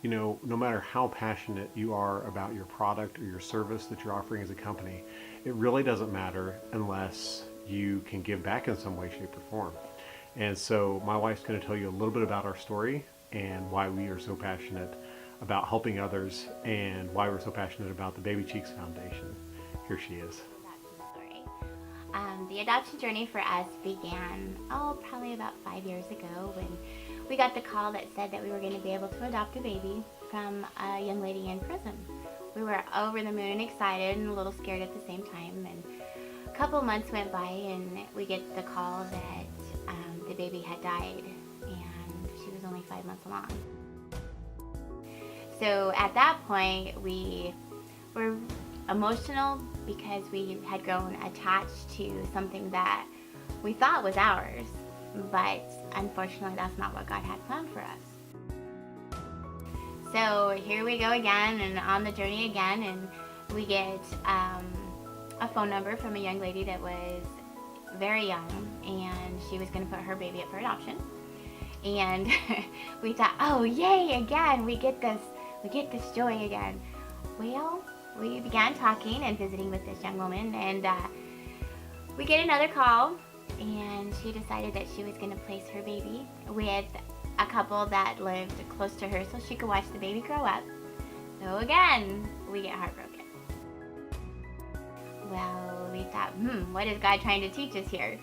you know, no matter how passionate you are about your product or your service that you're offering as a company, it really doesn't matter unless you can give back in some way, shape, or form. And so my wife's going to tell you a little bit about our story and why we are so passionate about helping others and why we're so passionate about the Baby Cheeks Foundation. Here she is. Adoption story. The adoption journey for us began, probably about 5 years ago when we got the call that said that we were going to be able to adopt a baby from a young lady in prison. We were over the moon excited and a little scared at the same time. And a couple months went by and we get the call that the baby had died and she was only 5 months along. So at that point, we were emotional because we had grown attached to something that we thought was ours, but unfortunately that's not what God had planned for us. So here we go again and on the journey again, and we get a phone number from a young lady that was very young and she was going to put her baby up for adoption. And we thought, oh yay, again, we get this joy again. Well, we began talking and visiting with this young woman, and we get another call, and she decided that she was going to place her baby with a couple that lived close to her so she could watch the baby grow up. So again, we get heartbroken. Well, we thought, what is God trying to teach us here?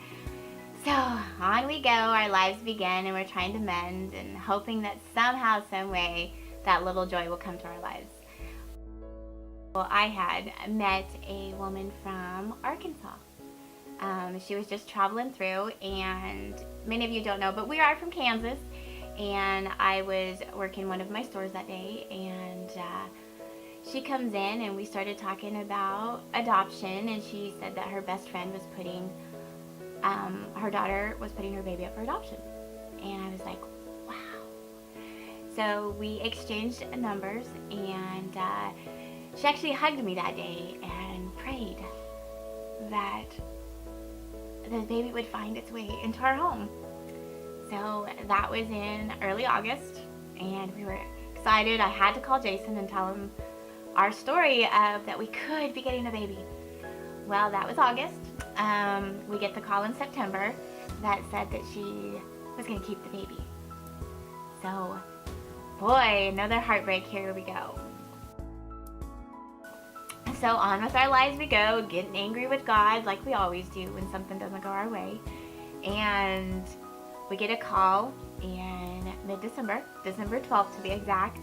So on we go, our lives begin, and we're trying to mend and hoping that somehow, some way, that little joy will come to our lives. Well, I had met a woman from Arkansas. She was just traveling through, and many of you don't know, but we are from Kansas, and I was working one of my stores that day, and she comes in and we started talking about adoption, and she said that her best friend was putting her daughter was putting her baby up for adoption. And I was like, wow. So we exchanged numbers, and she actually hugged me that day and prayed that the baby would find its way into our home. So that was in early August, and we were excited. I had to call Jason and tell him our story of that we could be getting a baby. Well, that was August. We get the call in September that said that she was going to keep the baby. So, boy, another heartbreak. Here we go. So on with our lives we go, getting angry with God like we always do when something doesn't go our way. And we get a call in mid-December, December 12th to be exact,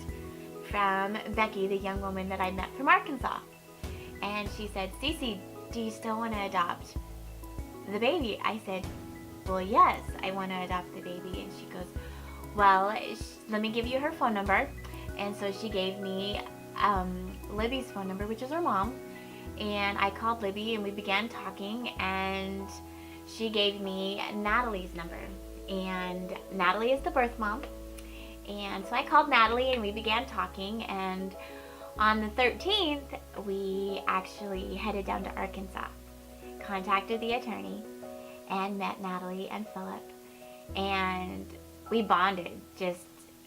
from Becky, the young woman that I met from Arkansas. And she said, Cece, do you still want to adopt the baby? I said, well, yes, I want to adopt the baby. And she goes, well, let me give you her phone number. And so she gave me Libby's phone number, which is her mom. And I called Libby and we began talking, and she gave me Natalie's number. And Natalie is the birth mom. And so I called Natalie and we began talking, and on the 13th, we actually headed down to Arkansas, contacted the attorney, and met Natalie and Philip, and we bonded just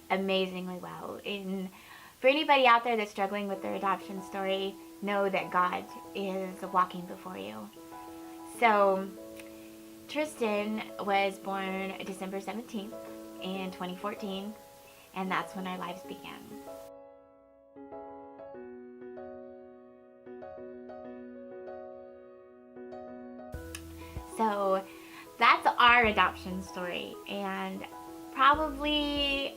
amazingly well. And for anybody out there that's struggling with their adoption story, know that God is walking before you. So Tristan was born December 17th in 2014, and that's when our lives began. So that's our adoption story, and probably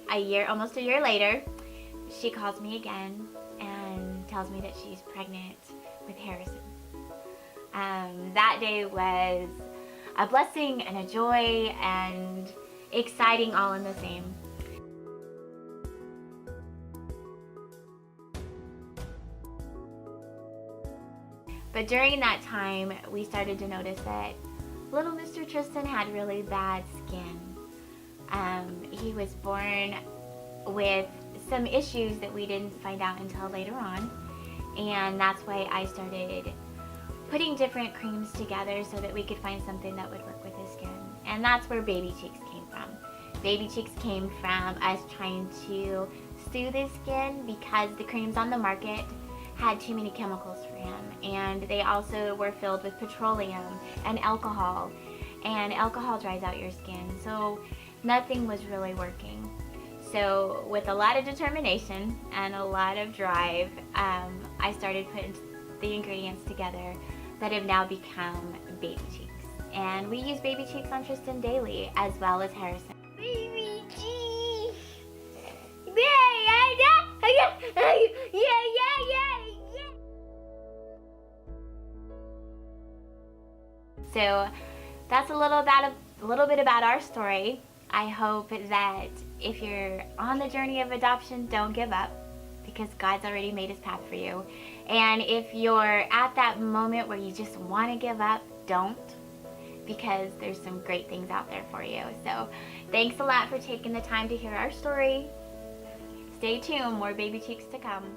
almost a year later, she calls me again and tells me that she's pregnant with Harrison. That day was a blessing and a joy and exciting all in the same. But during that time, we started to notice that little Mr. Tristan had really bad skin. He was born with some issues that we didn't find out until later on, and that's why I started putting different creams together so that we could find something that would work with his skin. And that's where Baby Cheeks came from. Baby Cheeks came from us trying to soothe his skin because the creams on the market had too many chemicals for him, and they also were filled with petroleum and alcohol dries out your skin, so nothing was really working. So with a lot of determination and a lot of drive, I started putting the ingredients together that have now become Baby Cheeks. And we use Baby Cheeks on Tristan daily, as well as Harrison. Baby Cheeks! So that's a little bit about our story. I hope that if you're on the journey of adoption, don't give up, because God's already made his path for you. And if you're at that moment where you just want to give up, don't, because there's some great things out there for you. So thanks a lot for taking the time to hear our story. Stay tuned, more Baby Cheeks to come.